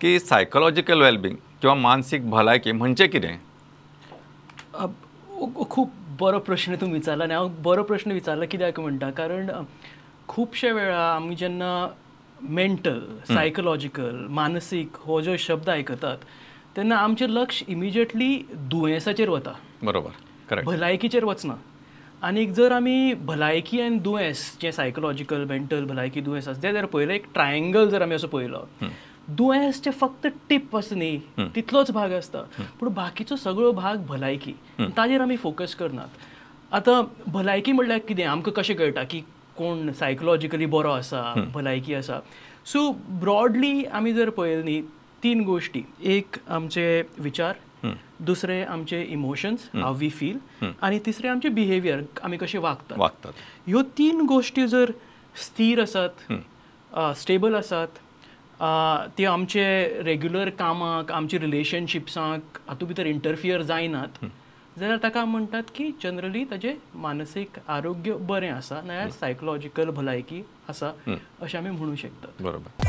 की psychological wellbeing किंवा मानसिक भलायकी म्हणजे कितें? खूप बरो प्रश्न तुम्ही विचारला आणि हांव बरो प्रश्न विचारला कित्याक म्हणटा कारण खुबशे वेळा आमी जेन्ना मेंटल सायकोलॉजिकल मानसीक हो जो शब्द आयकतात तेन्ना आमचें लक्ष इमिजिएटली दुयेंसाचेर वता, बरोबर, करेक्ट. भलायकीचेर वचना. आनीक जर आमी भलायकी आनी दुयेंस जे सायकोलॉजिकल मेंटल भलायकी दुयेंस आसा ते जर पळयलें एक ट्रायंगल जर आमी असो पळयलो, दुयेंसचे फक्त टीप आसा न्ही तितलोच भाग आसता, पूण बाकीचो सगळो भाग भलायकी, ताजेर आमी फोकस करनात. आतां भलायकी म्हणल्यार कितें आमकां कशें कळटा की कोण सायकोलॉजिकली बरो आसा, भलायकी आसा. सो ब्रॉडली आमी जर पळयलें न्ही 3 गोश्टी, एक आमचे विचार, दुसरे आमचे इमोशन्स हाव वी फील आनी तिसरे आमचे बिहेवियर आमी कशे वागतात. ह्यो 3 गोश्टी जर स्थिर आसात, स्टेबल आसात, ते आमचे रेग्युलर कामाक आमचे रिलेशनशिप्सांक हातूंत भितर इंटरफियर जायनात जाल्यार ताका म्हणटात की जनरली ताजें मानसीक आरोग्य बरें आसा नाल्यार सायकोलॉजिकल भलायकी आसा अशें आमी म्हणूं शकतात. बरोबर.